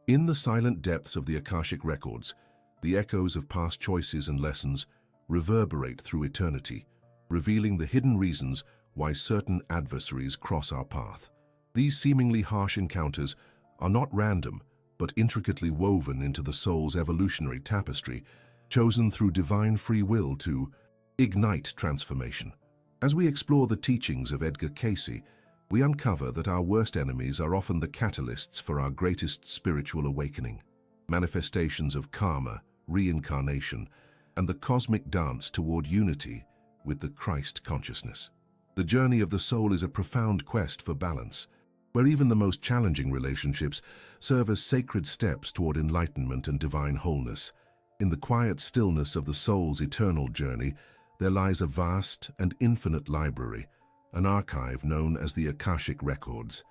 In the silent depths of the Akashic records, the echoes of past choices and lessons reverberate through eternity, revealing the hidden reasons why certain adversaries cross our path. These seemingly harsh encounters are not random, but intricately woven into the soul's evolutionary tapestry, chosen through divine free will to ignite transformation. As we explore the teachings of Edgar Cayce, we uncover that our worst enemies are often the catalysts for our greatest spiritual awakening, manifestations of karma, reincarnation, and the cosmic dance toward unity with the Christ consciousness. The journey of the soul is a profound quest for balance, where even the most challenging relationships serve as sacred steps toward enlightenment and divine wholeness. In the quiet stillness of the soul's eternal journey, there lies a vast and infinite library, an archive known as the Akashic records.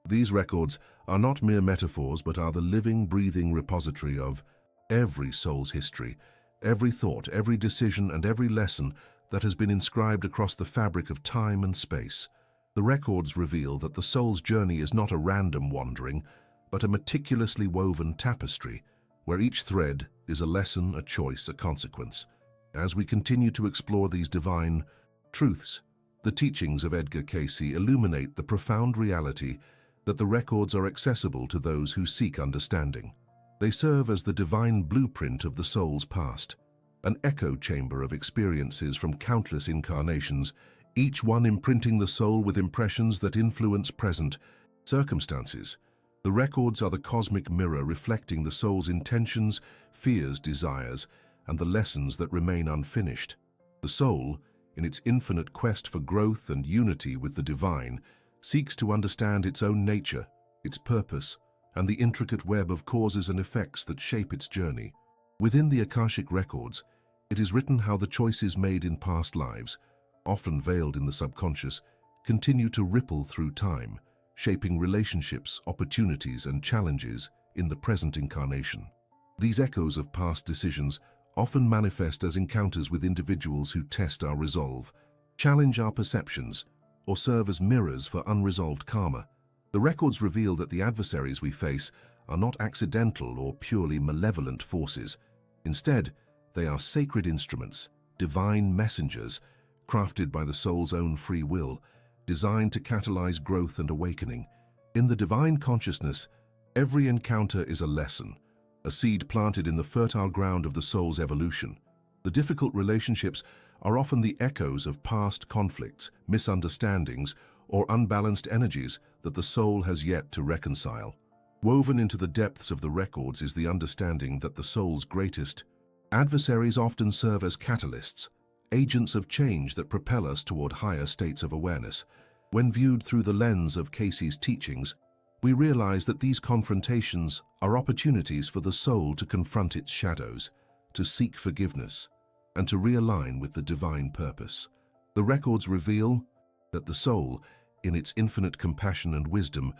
These records are not mere metaphors, but are the living, breathing repository of every soul's history, every thought, every decision, and every lesson that has been inscribed across the fabric of time and space. The records reveal that the soul's journey is not a random wandering, but a meticulously woven tapestry, where each thread is a lesson, a choice, a consequence. As we continue to explore these divine truths, the teachings of Edgar Cayce illuminate the profound reality that the records are accessible to those who seek understanding. They serve as the divine blueprint of the soul's past, an echo chamber of experiences from countless incarnations, each one imprinting the soul with impressions that influence present circumstances. The records are the cosmic mirror reflecting the soul's intentions, fears, desires, and the lessons that remain unfinished. The soul, in its infinite quest for growth and unity with the divine, seeks to understand its own nature, its purpose, and the intricate web of causes and effects that shape its journey. Within the Akashic records, it is written how the choices made in past lives, often veiled in the subconscious, continue to ripple through time, shaping relationships, opportunities, and challenges in the present incarnation. These echoes of past decisions often manifest as encounters with individuals who test our resolve, challenge our perceptions, or serve as mirrors for unresolved karma. The records reveal that the adversaries we face are not accidental or purely malevolent forces. Instead, they are sacred instruments, divine messengers, crafted by the soul's own free will, designed to catalyze growth and awakening. In the divine consciousness, every encounter is a lesson, a seed planted in the fertile ground of the soul's evolution. The difficult relationships are often the echoes of past conflicts, misunderstandings, or unbalanced energies that the soul has yet to reconcile. Woven into the depths of the records is the understanding that the soul's greatest adversaries often serve as catalysts, agents of change that propel us toward higher states of awareness. When viewed through the lens of Cayce's teachings, we realize that these confrontations are opportunities for the soul to confront its shadows, to seek forgiveness, and to realign with the divine purpose. The records reveal that the soul, in its infinite compassion and wisdom,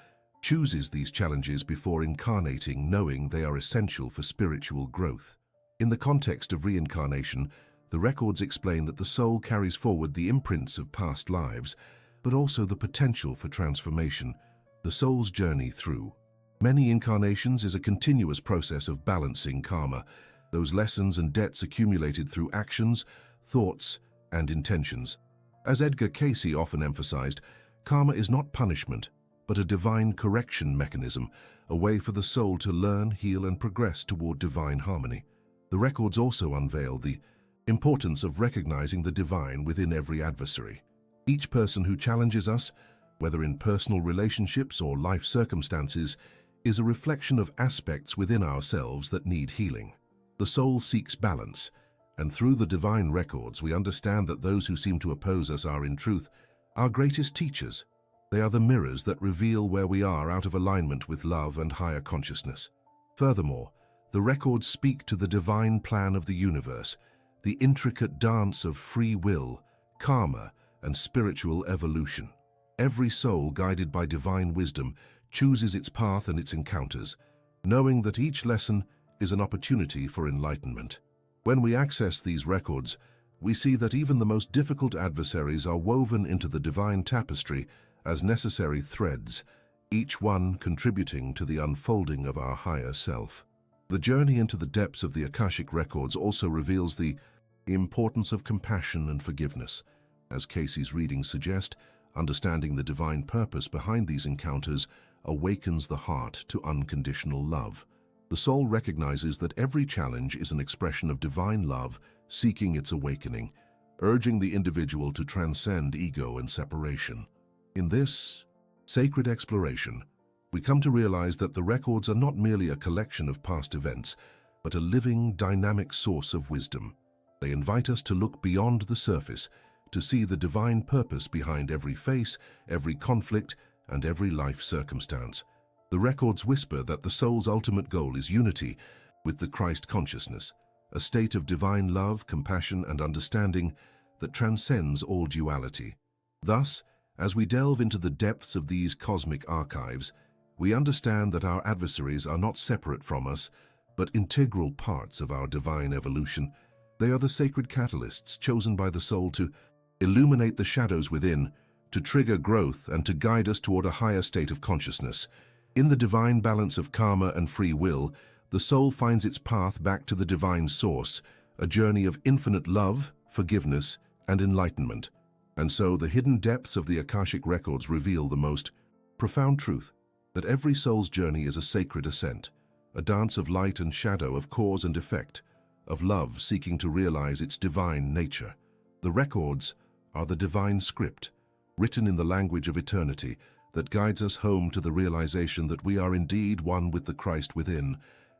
chooses these challenges before incarnating, knowing they are essential for spiritual growth. In the context of reincarnation, the records explain that the soul carries forward the imprints of past lives, but also the potential for transformation. The soul's journey through many incarnations is a continuous process of balancing karma, those lessons and debts accumulated through actions, thoughts, and intentions. As Edgar Cayce often emphasized, karma is not punishment, but a divine correction mechanism, a way for the soul to learn, heal, and progress toward divine harmony. The records also unveil the importance of recognizing the divine within every adversary. Each person who challenges us, whether in personal relationships or life circumstances, is a reflection of aspects within ourselves that need healing. The soul seeks balance, and through the divine records we understand that those who seem to oppose us are in truth our greatest teachers. They are the mirrors that reveal where we are out of alignment with love and higher consciousness. Furthermore, the records speak to the divine plan of the universe, the intricate dance of free will, karma, and spiritual evolution. Every soul, guided by divine wisdom, chooses its path and its encounters, knowing that each lesson is an opportunity for enlightenment. When we access these records, we see that even the most difficult adversaries are woven into the divine tapestry as necessary threads, each one contributing to the unfolding of our higher self. The journey into the depths of the Akashic records also reveals the importance of compassion and forgiveness. As Cayce's readings suggest, understanding the divine purpose behind these encounters awakens the heart to unconditional love. The soul recognizes that every challenge is an expression of divine love seeking its awakening, urging the individual to transcend ego and separation. In this sacred exploration, we come to realize that the records are not merely a collection of past events, but a living, dynamic source of wisdom. They invite us to look beyond the surface, to see the divine purpose behind every face, every conflict, and every life circumstance. The records whisper that the soul's ultimate goal is unity with the Christ consciousness, a state of divine love, compassion, and understanding that transcends all duality. Thus, as we delve into the depths of these cosmic archives, we understand that our adversaries are not separate from us, but integral parts of our divine evolution. They are the sacred catalysts chosen by the soul to illuminate the shadows within, to trigger growth, and to guide us toward a higher state of consciousness. In the divine balance of karma and free will, the soul finds its path back to the divine source, a journey of infinite love, forgiveness, and enlightenment. And so the hidden depths of the Akashic records reveal the most profound truth, that every soul's journey is a sacred ascent, a dance of light and shadow, of cause and effect, of love seeking to realize its divine nature. The records are the divine script, written in the language of eternity, that guides us home to the realization that we are indeed one with the Christ within,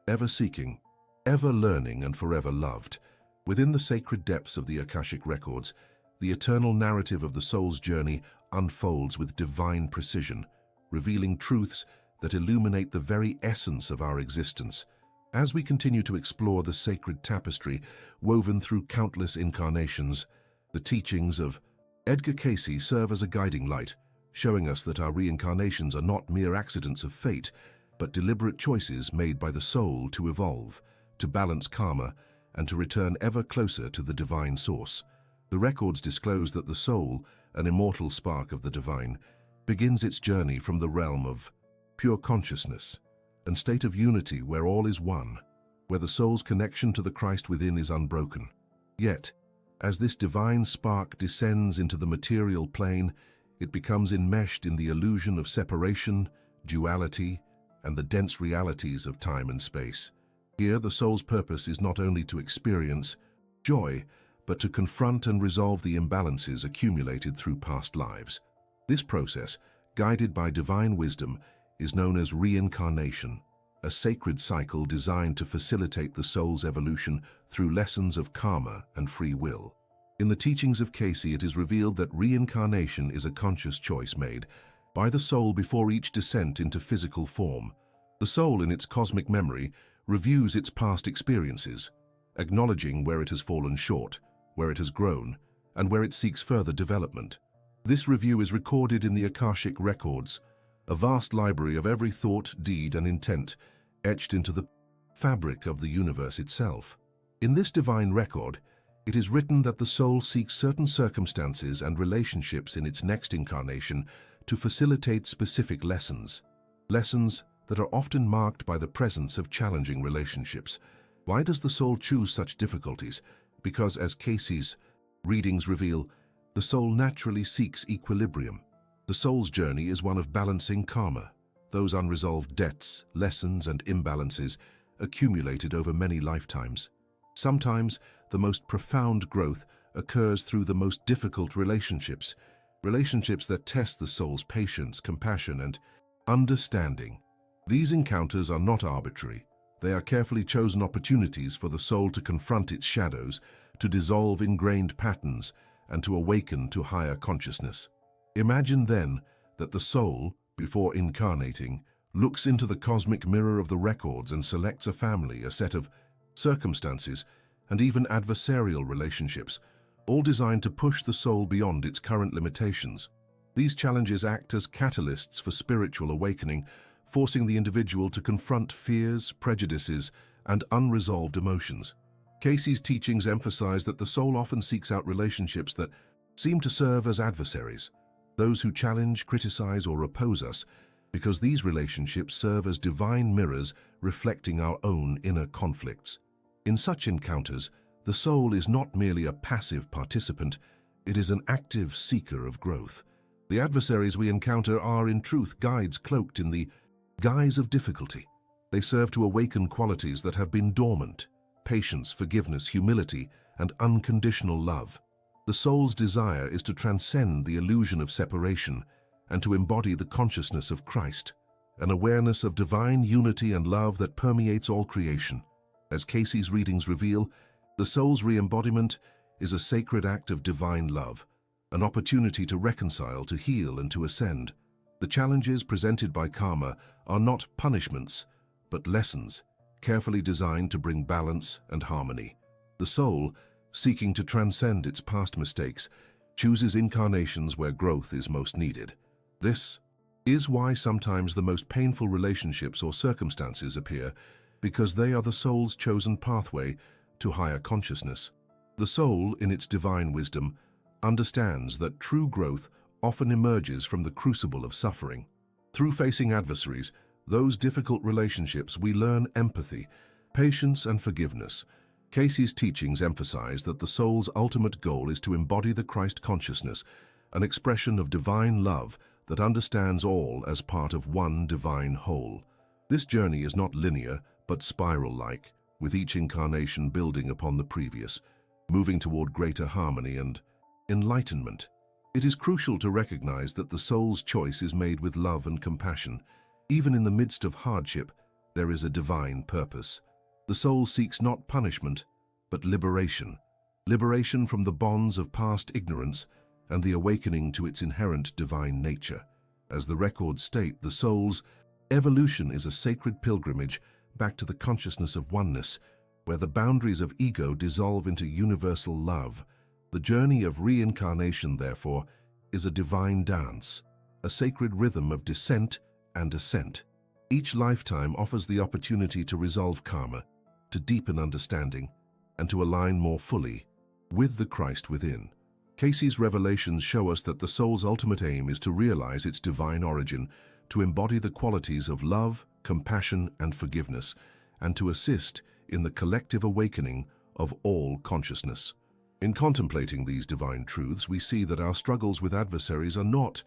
ever seeking, ever learning, and forever loved. Within the sacred depths of the Akashic records, the eternal narrative of the soul's journey unfolds with divine precision, revealing truths that illuminate the very essence of our existence. As we continue to explore the sacred tapestry woven through countless incarnations, the teachings of EDGAR CAYCE serve as a guiding light, showing us that our reincarnations are not mere accidents of fate, but deliberate choices made by the soul to evolve, to balance karma, and to return ever closer to the divine source. The records disclose that the soul, an immortal spark of the divine, begins its journey from the realm of pure consciousness and state of unity where all is one, where the soul's connection to the Christ within is unbroken. Yet, as this divine spark descends into the material plane, it becomes enmeshed in the illusion of separation, duality, and the dense realities of time and space. Here, the soul's purpose is not only to experience joy, but to confront and resolve the imbalances accumulated through past lives. This process, guided by divine wisdom, is known as reincarnation, a sacred cycle designed to facilitate the soul's evolution through lessons of karma and free will. In the teachings of Cayce, it is revealed that reincarnation is a conscious choice made by the soul before each descent into physical form. The soul, in its cosmic memory, reviews its past experiences, acknowledging where it has fallen short, where it has grown, and where it seeks further development. This review is recorded in the Akashic records, a vast library of every thought, deed, and intent, etched into the fabric of the universe itself. In this divine record, it is written that the soul seeks certain circumstances and relationships in its next incarnation to facilitate specific lessons that are often marked by the presence of challenging relationships. Why does the soul choose such difficulties? Because, as Cayce's readings reveal, the soul naturally seeks equilibrium. The soul's journey is one of balancing karma, those unresolved debts, lessons, and imbalances accumulated over many lifetimes. Sometimes, the most profound growth occurs through the most difficult relationships that test the soul's patience, compassion, and understanding. These encounters are not arbitrary. They are carefully chosen opportunities for the soul to confront its shadows, to dissolve ingrained patterns, and to awaken to higher consciousness. Imagine then that the soul, before incarnating, looks into the cosmic mirror of the records and selects a family, a set of circumstances, and even adversarial relationships, all designed to push the soul beyond its current limitations. These challenges act as catalysts for spiritual awakening, forcing the individual to confront fears, prejudices, and unresolved emotions. Cayce's teachings emphasize that the soul often seeks out relationships that seem to serve as adversaries, those who challenge, criticize, or oppose us, because these relationships serve as divine mirrors reflecting our own inner conflicts. In such encounters, the soul is not merely a passive participant, it is an active seeker of growth. The adversaries we encounter are, in truth, guides cloaked in the guise of difficulty. They serve to awaken qualities that have been dormant: patience, forgiveness, humility, and unconditional love. The soul's desire is to transcend the illusion of separation and to embody the consciousness of Christ, an awareness of divine unity and love that permeates all creation. As Cayce's readings reveal, the soul's re-embodiment is a sacred act of divine love, an opportunity to reconcile, to heal, and to ascend. The challenges presented by karma are not punishments, but lessons, carefully designed to bring balance and harmony. The soul, seeking to transcend its past mistakes, chooses incarnations where growth is most needed. This is why sometimes the most painful relationships or circumstances appear, because they are the soul's chosen pathway to higher consciousness. The soul, in its divine wisdom, understands that true growth often emerges from the crucible of suffering. Through facing adversaries, those difficult relationships, we learn empathy, patience, and forgiveness. Cayce's teachings emphasize that the soul's ultimate goal is to embody the Christ consciousness, an expression of divine love that understands all as part of one divine whole. This journey is not linear, but spiral-like, with each incarnation building upon the previous, moving toward greater harmony and enlightenment. It is crucial to recognize that the soul's choice is made with love and compassion. Even in the midst of hardship, there is a divine purpose. The soul seeks not punishment, but liberation. Liberation from the bonds of past ignorance and the awakening to its inherent divine nature. As the records state, the soul's evolution is a sacred pilgrimage back to the consciousness of oneness, where the boundaries of ego dissolve into universal love. The journey of reincarnation, therefore, is a divine dance, a sacred rhythm of descent and ascent. Each lifetime offers the opportunity to resolve karma, to deepen understanding, and to align more fully with the Christ within. Cayce's revelations show us that the soul's ultimate aim is to realize its divine origin, to embody the qualities of love, compassion, and forgiveness, and to assist in the collective awakening of all consciousness. In contemplating these divine truths, we see that our struggles with adversaries are not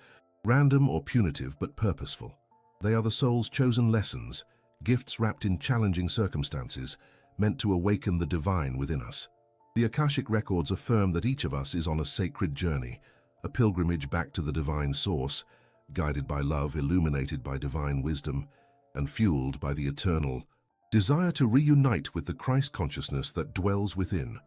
random or punitive, but purposeful. They are the soul's chosen lessons, gifts wrapped in challenging circumstances, meant to awaken the divine within us. The Akashic records affirm that each of us is on a sacred journey, a pilgrimage back to the divine source, guided by love, illuminated by divine wisdom, and fueled by the eternal desire to reunite with the Christ consciousness that dwells within.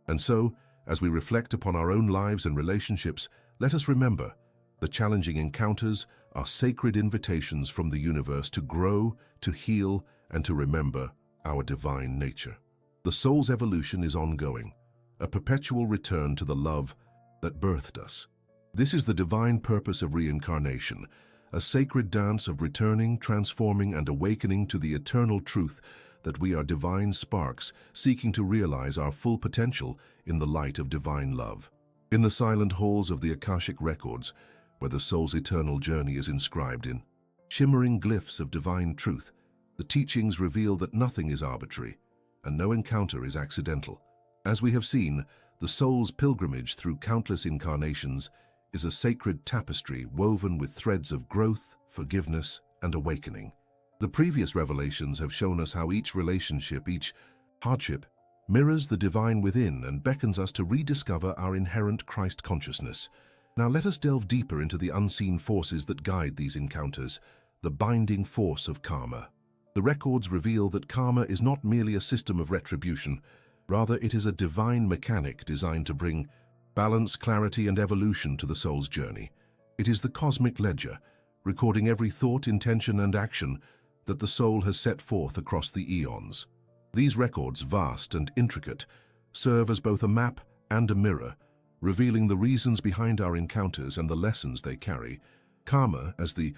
And so, as we reflect upon our own lives and relationships, let us remember, the challenging encounters are sacred invitations from the universe to grow, to heal, and to remember our divine nature. The soul's evolution is ongoing, a perpetual return to the love that birthed us. This is the divine purpose of reincarnation, a sacred dance of returning, transforming, and awakening to the eternal truth that we are divine sparks seeking to realize our full potential in the light of divine love. In the silent halls of the Akashic records, where the soul's eternal journey is inscribed in shimmering glyphs of divine truth, the teachings reveal that nothing is arbitrary and no encounter is accidental. As we have seen, the soul's pilgrimage through countless incarnations is a sacred tapestry woven with threads of growth, forgiveness, and awakening. The previous revelations have shown us how each relationship, each hardship, mirrors the divine within and beckons us to rediscover our inherent Christ consciousness. Now let us delve deeper into the unseen forces that guide these encounters, the binding force of karma. The records reveal that karma is not merely a system of retribution, rather it is a divine mechanic designed to bring balance, clarity, and evolution to the soul's journey. It is the cosmic ledger, recording every thought, intention, and action that the soul has set forth across the eons. These records, vast and intricate, serve as both a map and a mirror, revealing the reasons behind our encounters and the lessons they carry. Karma, as the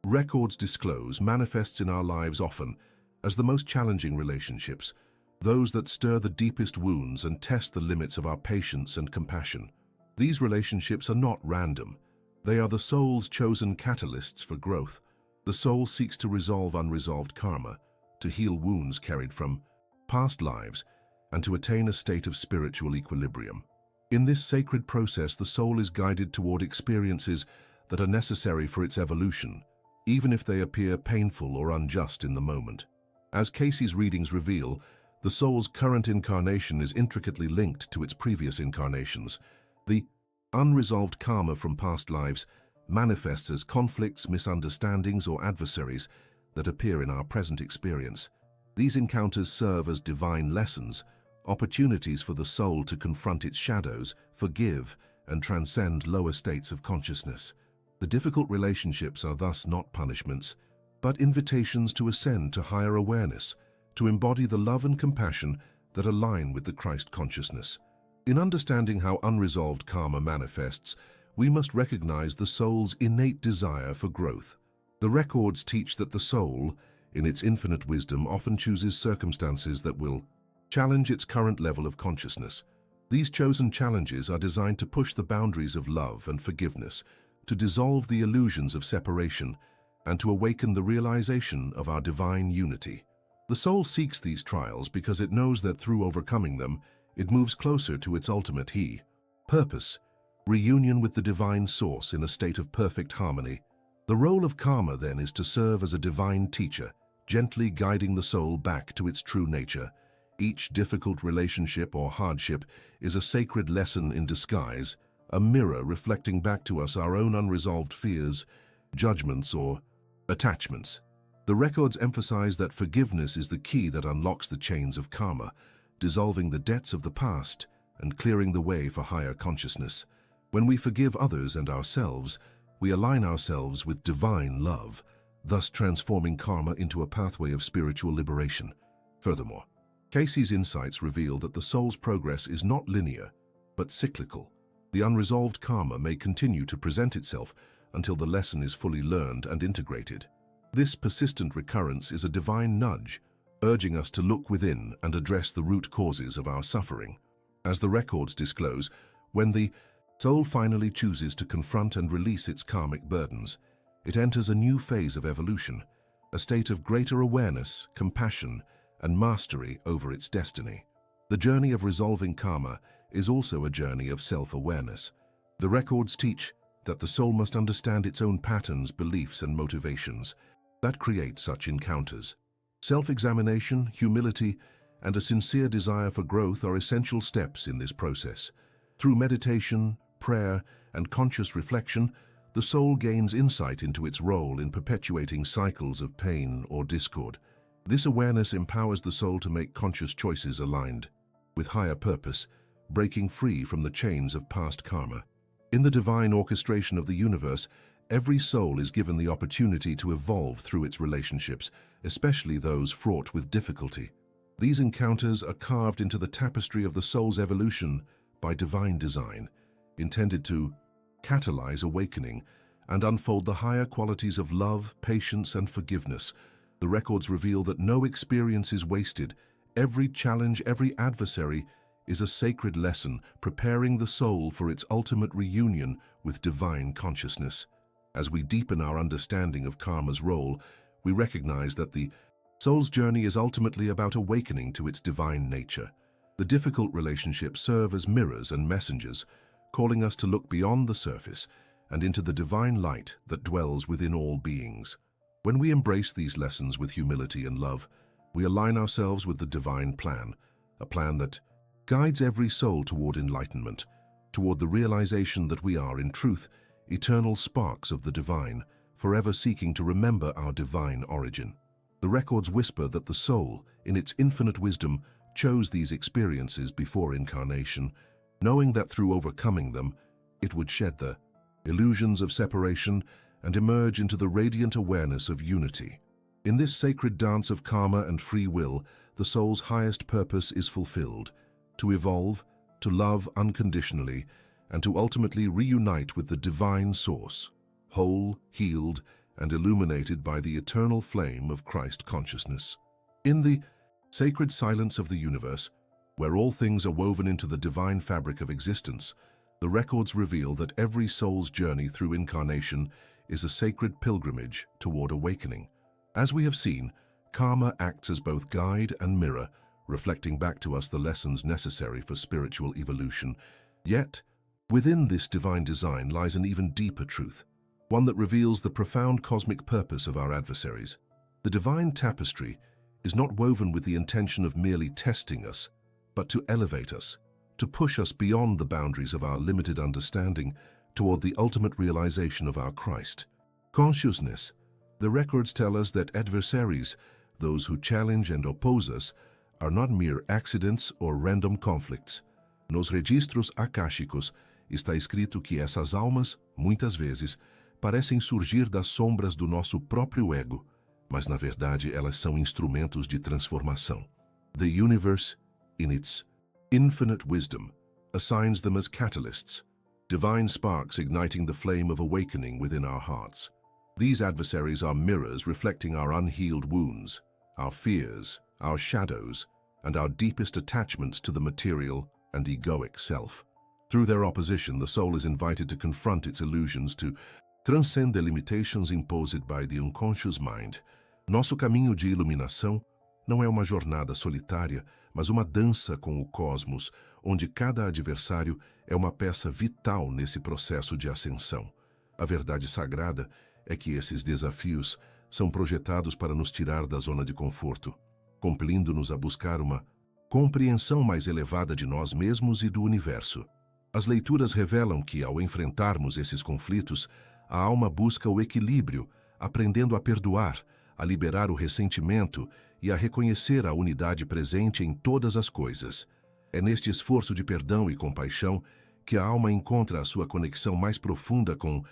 records disclose, manifests in our lives often as the most challenging relationships, those that stir the deepest wounds and test the limits of our patience and compassion. These relationships are not random. They are the soul's chosen catalysts for growth. The soul seeks to resolve unresolved karma, to heal wounds carried from past lives, and to attain a state of spiritual equilibrium. In this sacred process, the soul is guided toward experiences that are necessary for its evolution, even if they appear painful or unjust in the moment. As Cayce's readings reveal, the soul's current incarnation is intricately linked to its previous incarnations. The unresolved karma from past lives manifests as conflicts, misunderstandings, or adversaries that appear in our present experience. These encounters serve as divine lessons, opportunities for the soul to confront its shadows, forgive, and transcend lower states of consciousness. The difficult relationships are thus not punishments, but invitations to ascend to higher awareness, to embody the love and compassion that align with the Christ consciousness. In understanding how unresolved karma manifests, we must recognize the soul's innate desire for growth. The records teach that the soul, in its infinite wisdom, often chooses circumstances that will challenge its current level of consciousness. These chosen challenges are designed to push the boundaries of love and forgiveness, to dissolve the illusions of separation, and to awaken the realization of our divine unity. The soul seeks these trials because it knows that through overcoming them, it moves closer to its ultimate purpose, reunion with the divine source in a state of perfect harmony. The role of karma, then, is to serve as a divine teacher, gently guiding the soul back to its true nature. Each difficult relationship or hardship is a sacred lesson in disguise, a mirror reflecting back to us our own unresolved fears, judgments, or attachments. The records emphasize that forgiveness is the key that unlocks the chains of karma, dissolving the debts of the past and clearing the way for higher consciousness. When we forgive others and ourselves, we align ourselves with divine love, thus transforming karma into a pathway of spiritual liberation. Furthermore, Cayce's insights reveal that the soul's progress is not linear, but cyclical. The unresolved karma may continue to present itself until the lesson is fully learned and integrated. This persistent recurrence is a divine nudge, urging us to look within and address the root causes of our suffering. As the records disclose, when the soul finally chooses to confront and release its karmic burdens, it enters a new phase of evolution, a state of greater awareness, compassion, and mastery over its destiny. The journey of resolving karma is also a journey of self-awareness. The records teach that the soul must understand its own patterns, beliefs, and motivations that create such encounters. Self-examination, humility, and a sincere desire for growth are essential steps in this process. Through meditation, prayer, and conscious reflection, the soul gains insight into its role in perpetuating cycles of pain or discord. This awareness empowers the soul to make conscious choices aligned with higher purpose, breaking free from the chains of past karma. In the divine orchestration of the universe, every soul is given the opportunity to evolve through its relationships, especially those fraught with difficulty. These encounters are carved into the tapestry of the soul's evolution by divine design, intended to catalyze awakening and unfold the higher qualities of love, patience, and forgiveness. The records reveal that no experience is wasted. Every challenge, every adversary is a sacred lesson, preparing the soul for its ultimate reunion with divine consciousness. As we deepen our understanding of karma's role, we recognize that the soul's journey is ultimately about awakening to its divine nature. The difficult relationships serve as mirrors and messengers, calling us to look beyond the surface and into the divine light that dwells within all beings. When we embrace these lessons with humility and love, we align ourselves with the divine plan, a plan that guides every soul toward enlightenment, toward the realization that we are, in truth, eternal sparks of the divine, forever seeking to remember our divine origin. The records whisper that the soul, in its infinite wisdom, chose these experiences before incarnation, knowing that through overcoming them, it would shed the illusions of separation and emerge into the radiant awareness of unity. In this sacred dance of karma and free will, the soul's highest purpose is fulfilled: to evolve, to love unconditionally, and to ultimately reunite with the divine source, whole, healed, and illuminated by the eternal flame of Christ consciousness. In the sacred silence of the universe, where all things are woven into the divine fabric of existence, the records reveal that every soul's journey through incarnation is a sacred pilgrimage toward awakening. As we have seen, karma acts as both guide and mirror, reflecting back to us the lessons necessary for spiritual evolution. Yet, within this divine design lies an even deeper truth, one that reveals the profound cosmic purpose of our adversaries. The divine tapestry is not woven with the intention of merely testing us, but to elevate us, to push us beyond the boundaries of our limited understanding toward the ultimate realization of our Christ consciousness. The records tell us that adversaries, those who challenge and oppose us, are not mere accidents or random conflicts. Nos registros akáshicos está escrito que essas almas, muitas vezes, parecem surgir das sombras do nosso próprio ego, mas na verdade elas são instrumentos de transformação. The universe, in its infinite wisdom, assigns them as catalysts, divine sparks igniting the flame of awakening within our hearts. These adversaries are mirrors reflecting our unhealed wounds, our fears, our shadows, and our deepest attachments to the material and egoic self. Through their opposition, the soul is invited to confront its illusions, to transcend the limitations imposed by the unconscious mind. Nosso caminho de iluminação não é uma jornada solitária, mas uma dança com o cosmos, onde cada adversário é uma peça vital nesse processo de ascensão. A verdade sagrada é que esses desafios são projetados para nos tirar da zona de conforto, compelindo-nos a buscar uma compreensão mais elevada de nós mesmos e do universo. As leituras revelam que, ao enfrentarmos esses conflitos, a alma busca o equilíbrio, aprendendo a perdoar, a liberar o ressentimento e a reconhecer a unidade presente em todas as coisas. É neste esforço de perdão e compaixão que a alma encontra a sua conexão mais profunda com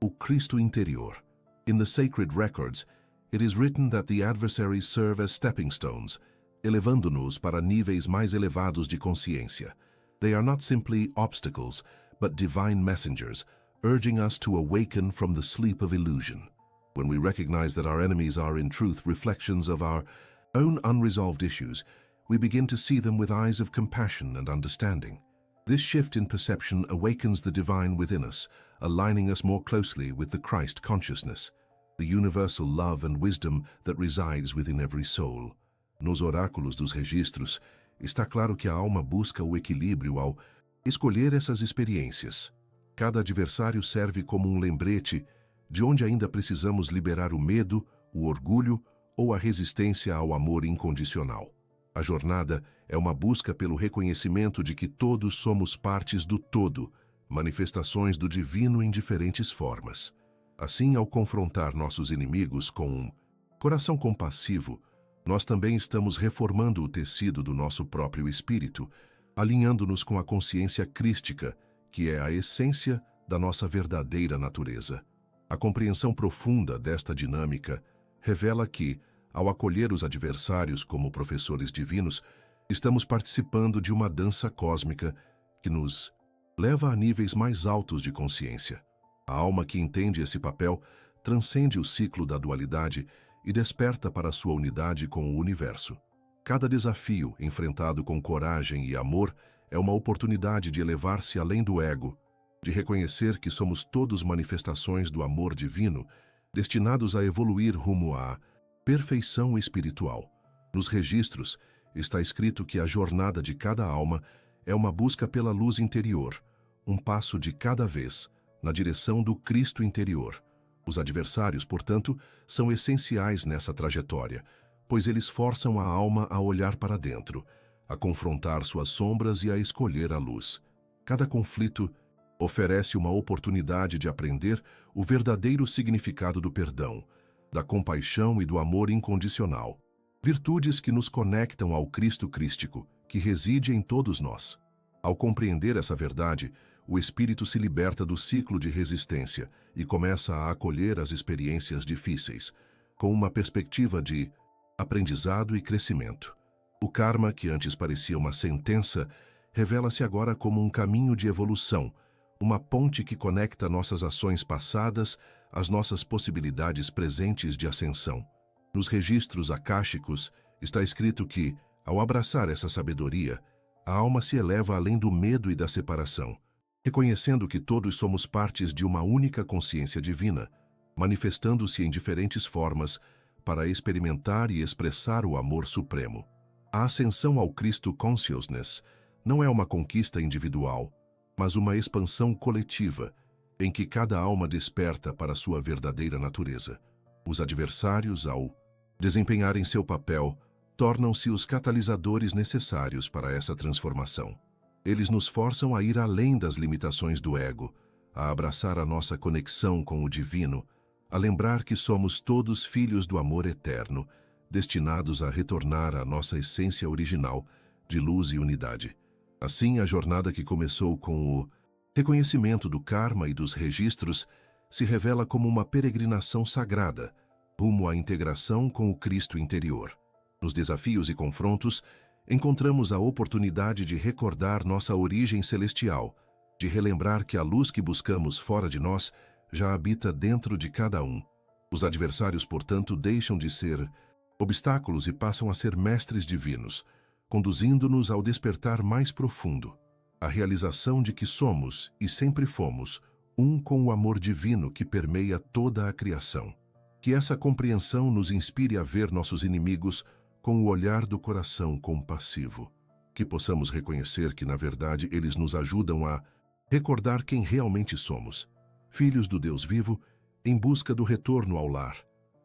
o Cristo interior. In the sacred records, it is written that the adversaries serve as stepping stones, elevando-nos para níveis mais elevados de consciência. They are not simply obstacles, but divine messengers, urging us to awaken from the sleep of illusion. When we recognize that our enemies are in truth reflections of our own unresolved issues, we begin to see them with eyes of compassion and understanding. This shift in perception awakens the divine within us, aligning us more closely with the Christ consciousness, the universal love and wisdom that resides within every soul. Nos oráculos dos registros, está claro que a alma busca o equilíbrio ao escolher essas experiências. Cada adversário serve como um lembrete de onde ainda precisamos liberar o medo, o orgulho ou a resistência ao amor incondicional. A jornada é uma busca pelo reconhecimento de que todos somos partes do todo, manifestações do divino em diferentes formas. Assim, ao confrontar nossos inimigos com um coração compassivo, nós também estamos reformando o tecido do nosso próprio espírito, alinhando-nos com a consciência crística, que é a essência da nossa verdadeira natureza. A compreensão profunda desta dinâmica revela que, ao acolher os adversários como professores divinos, estamos participando de uma dança cósmica que nos leva a níveis mais altos de consciência. A alma que entende esse papel transcende o ciclo da dualidade e desperta para sua unidade com o universo. Cada desafio, enfrentado com coragem e amor, é uma oportunidade de elevar-se além do ego, de reconhecer que somos todos manifestações do amor divino, destinados a evoluir rumo à perfeição espiritual. Nos registros, está escrito que a jornada de cada alma é uma busca pela luz interior, um passo de cada vez, na direção do Cristo interior. Os adversários, portanto, são essenciais nessa trajetória, pois eles forçam a alma a olhar para dentro, a confrontar suas sombras e a escolher a luz. Cada conflito oferece uma oportunidade de aprender o verdadeiro significado do perdão, da compaixão e do amor incondicional, virtudes que nos conectam ao Cristo crístico, que reside em todos nós. Ao compreender essa verdade, o espírito se liberta do ciclo de resistência e começa a acolher as experiências difíceis, com uma perspectiva de aprendizado e crescimento. O karma, que antes parecia uma sentença, revela-se agora como um caminho de evolução, uma ponte que conecta nossas ações passadas às nossas possibilidades presentes de ascensão. Nos registros akáshicos está escrito que, ao abraçar essa sabedoria, a alma se eleva além do medo e da separação, reconhecendo que todos somos partes de uma única consciência divina. manifestando-se em diferentes formas para experimentar e expressar o amor supremo. A ascensão ao Cristo Consciousness não é uma conquista individual, mas uma expansão coletiva, em que cada alma desperta para sua verdadeira natureza. Os adversários, ao desempenharem seu papel, tornam-se os catalisadores necessários para essa transformação. Eles nos forçam a ir além das limitações do ego, a abraçar a nossa conexão com o divino, a lembrar que somos todos filhos do amor eterno, destinados a retornar à nossa essência original de luz e unidade. Assim, a jornada que começou com o reconhecimento do karma e dos registros se revela como uma peregrinação sagrada, rumo à integração com o Cristo interior. Nos desafios e confrontos, encontramos a oportunidade de recordar nossa origem celestial, de relembrar que a luz que buscamos fora de nós já habita dentro de cada um. Os adversários, portanto, deixam de ser obstáculos e passam a ser mestres divinos, conduzindo-nos ao despertar mais profundo, a realização de que somos e sempre fomos um com o amor divino que permeia toda a criação. Que essa compreensão nos inspire a ver nossos inimigos com o olhar do coração compassivo. Que possamos reconhecer que, na verdade, eles nos ajudam a recordar quem realmente somos, filhos do Deus vivo, em busca do retorno ao lar,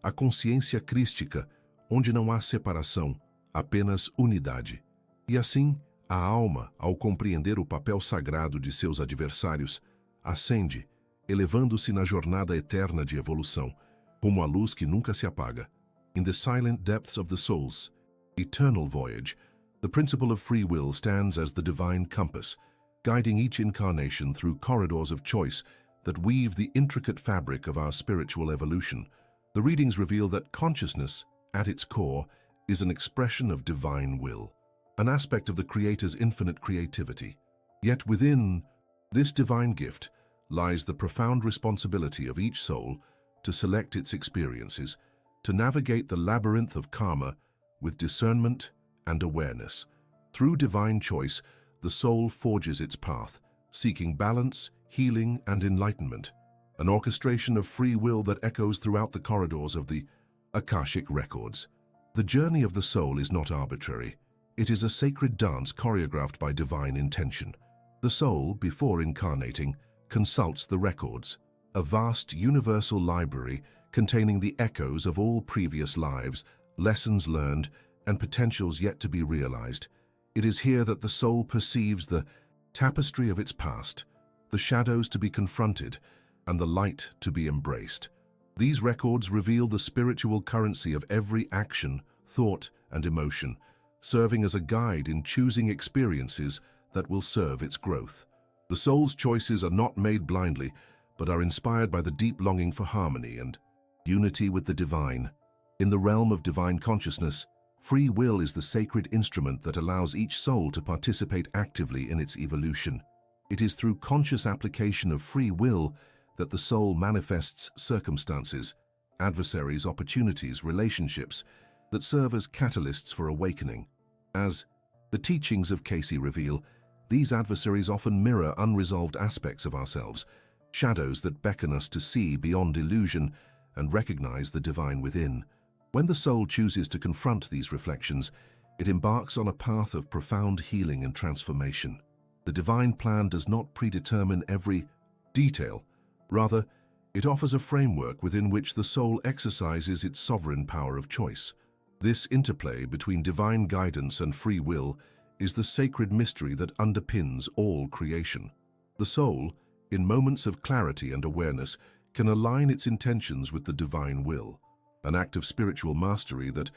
a consciência crística, onde não há separação, apenas unidade. E assim, a alma, ao compreender o papel sagrado de seus adversários, ascende, elevando-se na jornada eterna de evolução, rumo à luz que nunca se apaga. In the silent depths of the soul's eternal voyage, the principle of free will stands as the divine compass, guiding each incarnation through corridors of choice that weave the intricate fabric of our spiritual evolution. The readings reveal that consciousness, at its core, is an expression of divine will, an aspect of the Creator's infinite creativity. Yet within this divine gift lies the profound responsibility of each soul to select its experiences, to navigate the labyrinth of karma with discernment and awareness. Through divine choice, the soul forges its path, seeking balance, healing, and enlightenment, an orchestration of free will that echoes throughout the corridors of the Akashic records. The journey of the soul is not arbitrary. It is a sacred dance choreographed by divine intention. The soul, before incarnating, consults the records, a vast universal library containing the echoes of all previous lives, lessons learned, and potentials yet to be realized. It is here that the soul perceives the tapestry of its past, the shadows to be confronted, and the light to be embraced. These records reveal the spiritual currency of every action, thought, and emotion, serving as a guide in choosing experiences that will serve its growth. The soul's choices are not made blindly, but are inspired by the deep longing for harmony and unity with the divine. In the realm of divine consciousness, free will is the sacred instrument that allows each soul to participate actively in its evolution. It is through conscious application of free will that the soul manifests circumstances, adversaries, opportunities, relationships that serve as catalysts for awakening. As the teachings of CAYCE reveal, these adversaries often mirror unresolved aspects of ourselves, shadows that beckon us to see beyond illusion and recognize the divine within. When the soul chooses to confront these reflections, it embarks on a path of profound healing and transformation. The divine plan does not predetermine every detail. Rather, it offers a framework within which the soul exercises its sovereign power of choice. This interplay between divine guidance and free will is the sacred mystery that underpins all creation. The soul, in moments of clarity and awareness, can align its intentions with the divine will, an act of spiritual mastery that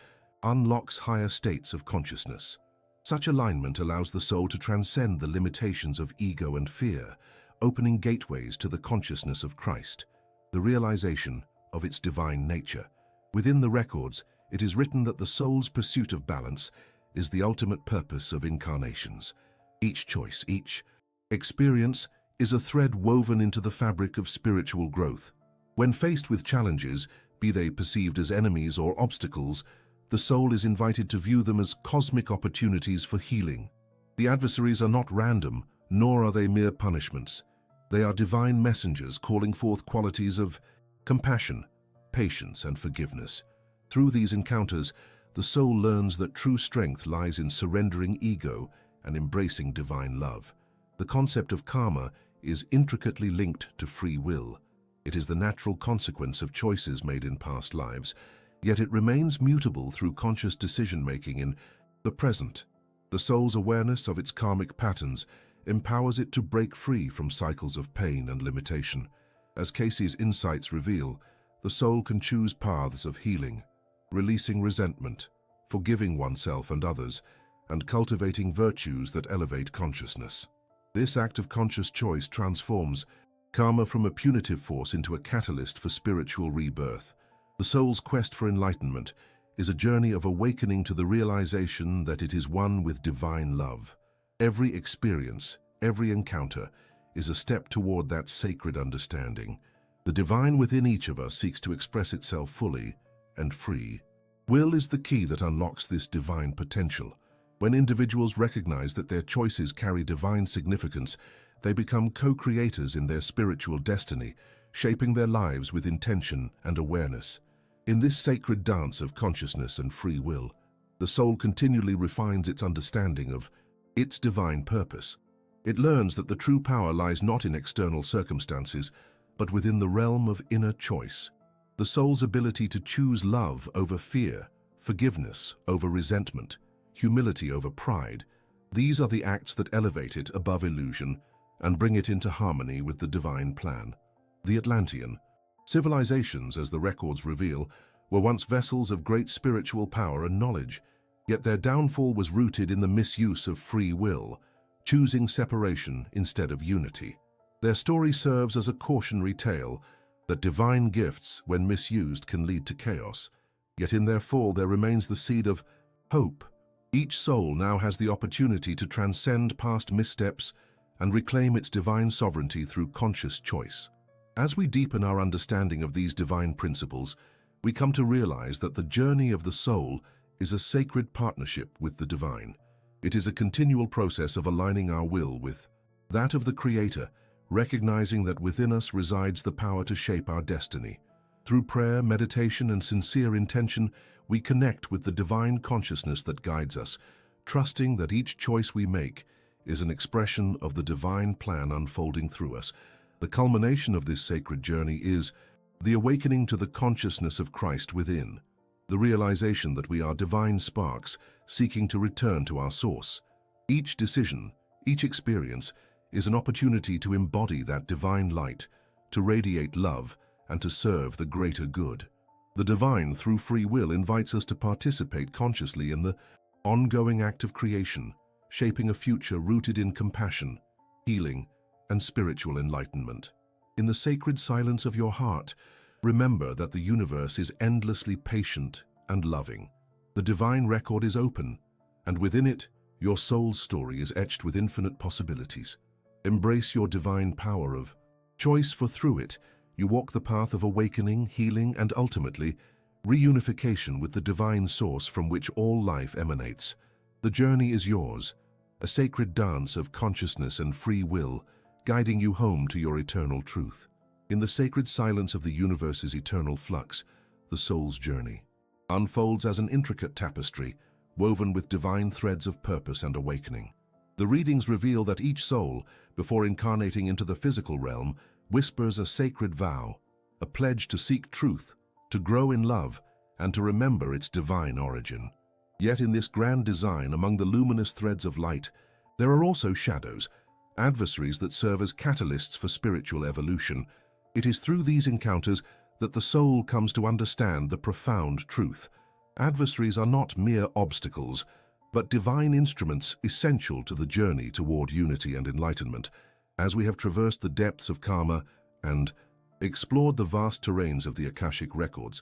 unlocks higher states of consciousness. Such alignment allows the soul to transcend the limitations of ego and fear, opening gateways to the consciousness of Christ, the realization of its divine nature. Within the records, it is written that the soul's pursuit of balance is the ultimate purpose of incarnations. Each choice, each experience is a thread woven into the fabric of spiritual growth. When faced with challenges, be they perceived as enemies or obstacles, the soul is invited to view them as cosmic opportunities for healing. The adversaries are not random, nor are they mere punishments. They are divine messengers calling forth qualities of compassion, patience, and forgiveness. Through these encounters, the soul learns that true strength lies in surrendering ego and embracing divine love. The concept of karma is intricately linked to free will. It is the natural consequence of choices made in past lives, yet it remains mutable through conscious decision-making in the present. The soul's awareness of its karmic patterns empowers it to break free from cycles of pain and limitation. As Cayce's insights reveal, the soul can choose paths of healing, releasing resentment, forgiving oneself and others, and cultivating virtues that elevate consciousness. This act of conscious choice transforms karma from a punitive force into a catalyst for spiritual rebirth. The soul's quest for enlightenment is a journey of awakening to the realization that it is one with divine love. Every experience, every encounter, is a step toward that sacred understanding. The divine within each of us seeks to express itself fully and free. Will is the key that unlocks this divine potential. When individuals recognize that their choices carry divine significance, they become co-creators in their spiritual destiny, shaping their lives with intention and awareness. In this sacred dance of consciousness and free will, the soul continually refines its understanding of its divine purpose. It learns that the true power lies not in external circumstances, but within the realm of inner choice. The soul's ability to choose love over fear, forgiveness over resentment, humility over pride, these are the acts that elevate it above illusion and bring it into harmony with the divine plan. The Atlantean civilizations, as the records reveal, were once vessels of great spiritual power and knowledge, yet their downfall was rooted in the misuse of free will, choosing separation instead of unity. Their story serves as a cautionary tale that divine gifts, when misused, can lead to chaos. Yet in their fall there remains the seed of hope. Each soul now has the opportunity to transcend past missteps and reclaim its divine sovereignty through conscious choice. As we deepen our understanding of these divine principles, we come to realize that the journey of the soul is a sacred partnership with the divine. It is a continual process of aligning our will with that of the Creator, recognizing that within us resides the power to shape our destiny. Through prayer, meditation, and sincere intention, we connect with the divine consciousness that guides us, trusting that each choice we make is an expression of the divine plan unfolding through us. The culmination of this sacred journey is the awakening to the consciousness of Christ within, the realization that we are divine sparks seeking to return to our source. Each decision, each experience, is an opportunity to embody that divine light, to radiate love, and to serve the greater good. The divine, through free will, invites us to participate consciously in the ongoing act of creation, shaping a future rooted in compassion, healing, and spiritual enlightenment. In the sacred silence of your heart, remember that the universe is endlessly patient and loving. The divine record is open, and within it, your soul's story is etched with infinite possibilities. Embrace your divine power of choice, for through it, you walk the path of awakening, healing, and ultimately, reunification with the divine source from which all life emanates. The journey is yours, a sacred dance of consciousness and free will, guiding you home to your eternal truth. In the sacred silence of the universe's eternal flux, the soul's journey unfolds as an intricate tapestry, woven with divine threads of purpose and awakening. The readings reveal that each soul, before incarnating into the physical realm, whispers a sacred vow, a pledge to seek truth, to grow in love, and to remember its divine origin. Yet in this grand design, among the luminous threads of light, there are also shadows, adversaries that serve as catalysts for spiritual evolution. It is through these encounters that the soul comes to understand the profound truth. Adversaries are not mere obstacles, but divine instruments essential to the journey toward unity and enlightenment. As we have traversed the depths of karma and explored the vast terrains of the Akashic records,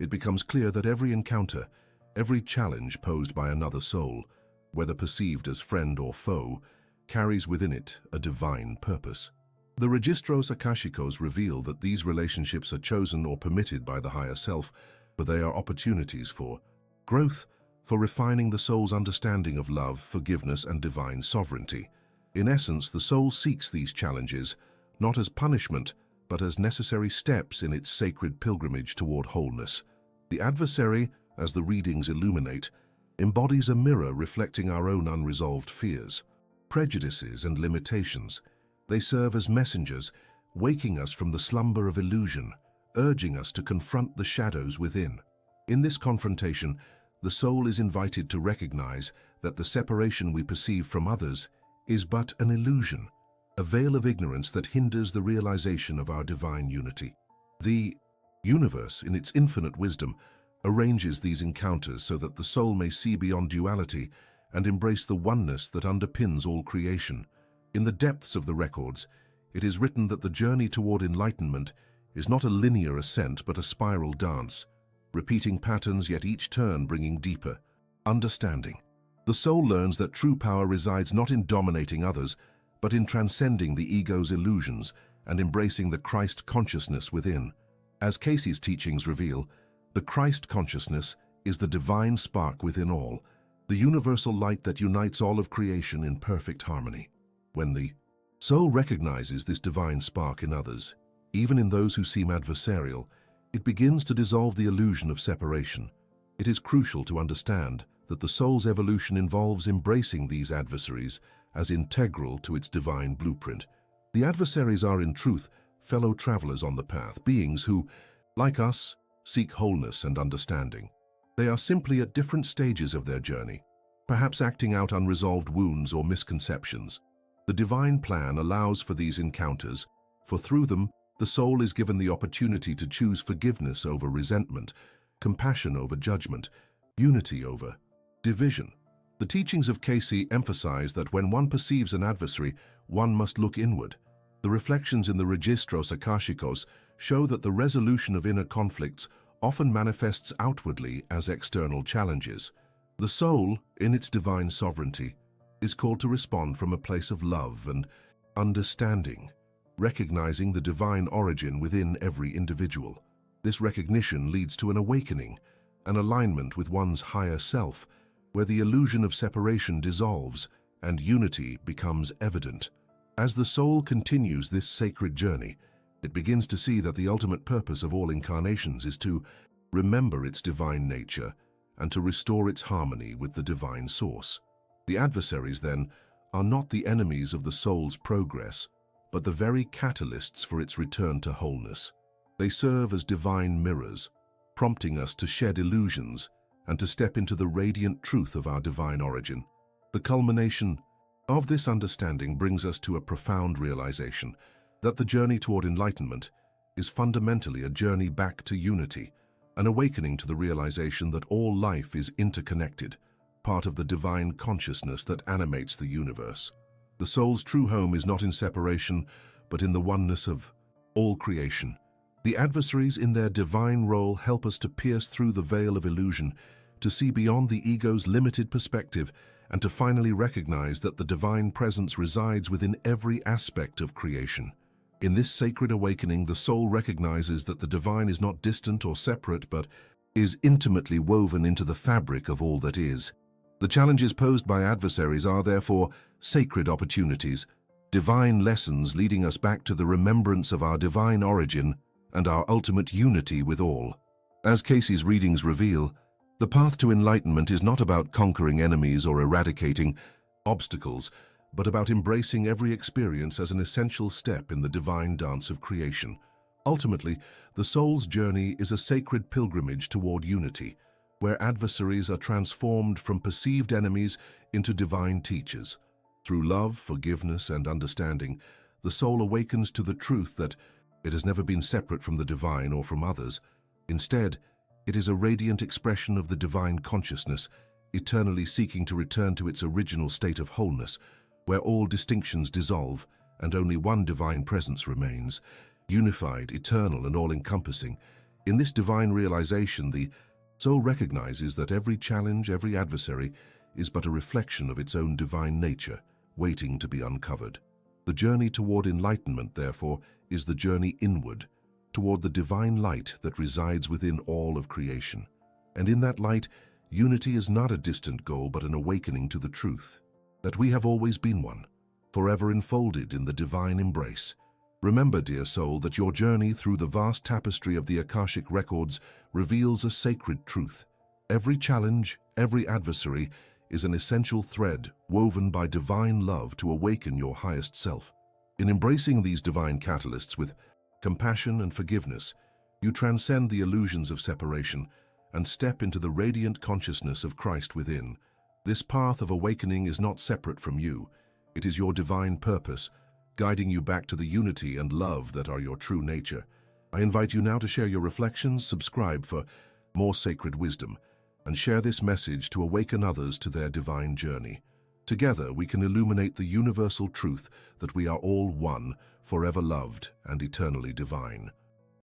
it becomes clear that every encounter, every challenge posed by another soul, whether perceived as friend or foe, carries within it a divine purpose. The Registros Akashicos reveal that these relationships are chosen or permitted by the higher self, but they are opportunities for growth, for refining the soul's understanding of love, forgiveness, and divine sovereignty. In essence, the soul seeks these challenges, not as punishment, but as necessary steps in its sacred pilgrimage toward wholeness. The adversary, as the readings illuminate, embodies a mirror reflecting our own unresolved fears, prejudices, and limitations. They serve as messengers, waking us from the slumber of illusion, urging us to confront the shadows within. In this confrontation, the soul is invited to recognize that the separation we perceive from others is but an illusion, a veil of ignorance that hinders the realization of our divine unity. The universe, in its infinite wisdom, arranges these encounters so that the soul may see beyond duality and embrace the oneness that underpins all creation. In the depths of the records, it is written that the journey toward enlightenment is not a linear ascent but a spiral dance, repeating patterns yet each turn bringing deeper understanding. The soul learns that true power resides not in dominating others, but in transcending the ego's illusions and embracing the Christ consciousness within. As Cayce's teachings reveal, the Christ consciousness is the divine spark within all, the universal light that unites all of creation in perfect harmony. When the soul recognizes this divine spark in others, even in those who seem adversarial, it begins to dissolve the illusion of separation. It is crucial to understand that the soul's evolution involves embracing these adversaries as integral to its divine blueprint. The adversaries are, in truth, fellow travelers on the path, beings who, like us, seek wholeness and understanding. They are simply at different stages of their journey, perhaps acting out unresolved wounds or misconceptions. The divine plan allows for these encounters, for through them, the soul is given the opportunity to choose forgiveness over resentment, compassion over judgment, unity over division. The teachings of Cayce emphasize that when one perceives an adversary, one must look inward. The reflections in the Registros Akashicos show that the resolution of inner conflicts often manifests outwardly as external challenges. The soul, in its divine sovereignty, is called to respond from a place of love and understanding, recognizing the divine origin within every individual. This recognition leads to an awakening, an alignment with one's higher self, where the illusion of separation dissolves and unity becomes evident. As the soul continues this sacred journey, it begins to see that the ultimate purpose of all incarnations is to remember its divine nature and to restore its harmony with the divine source. The adversaries, then, are not the enemies of the soul's progress, but the very catalysts for its return to wholeness. They serve as divine mirrors, prompting us to shed illusions and to step into the radiant truth of our divine origin. The culmination of this understanding brings us to a profound realization that the journey toward enlightenment is fundamentally a journey back to unity, an awakening to the realization that all life is interconnected, part of the divine consciousness that animates the universe. The soul's true home is not in separation, but in the oneness of all creation. The adversaries in their divine role help us to pierce through the veil of illusion, to see beyond the ego's limited perspective, and to finally recognize that the divine presence resides within every aspect of creation. In this sacred awakening, the soul recognizes that the divine is not distant or separate, but is intimately woven into the fabric of all that is. The challenges posed by adversaries are, therefore, sacred opportunities, divine lessons leading us back to the remembrance of our divine origin and our ultimate unity with all. As Cayce's readings reveal, the path to enlightenment is not about conquering enemies or eradicating obstacles, but about embracing every experience as an essential step in the divine dance of creation. Ultimately, the soul's journey is a sacred pilgrimage toward unity, where adversaries are transformed from perceived enemies into divine teachers. Through love, forgiveness, and understanding, the soul awakens to the truth that it has never been separate from the divine or from others. Instead, it is a radiant expression of the divine consciousness, eternally seeking to return to its original state of wholeness, where all distinctions dissolve and only one divine presence remains, unified, eternal, and all-encompassing. In this divine realization, the soul recognizes that every challenge, every adversary, is but a reflection of its own divine nature, waiting to be uncovered. The journey toward enlightenment, therefore, is the journey inward, toward the divine light that resides within all of creation. And in that light, unity is not a distant goal but an awakening to the truth that we have always been one, forever enfolded in the divine embrace. Remember, dear soul, that your journey through the vast tapestry of the Akashic records reveals a sacred truth. Every challenge, every adversary, is an essential thread woven by divine love to awaken your highest self. In embracing these divine catalysts with compassion and forgiveness, you transcend the illusions of separation and step into the radiant consciousness of Christ within. This path of awakening is not separate from you. It is your divine purpose, guiding you back to the unity and love that are your true nature. I invite you now to share your reflections, subscribe for more sacred wisdom, and share this message to awaken others to their divine journey. Together, we can illuminate the universal truth that we are all one, forever loved and eternally divine.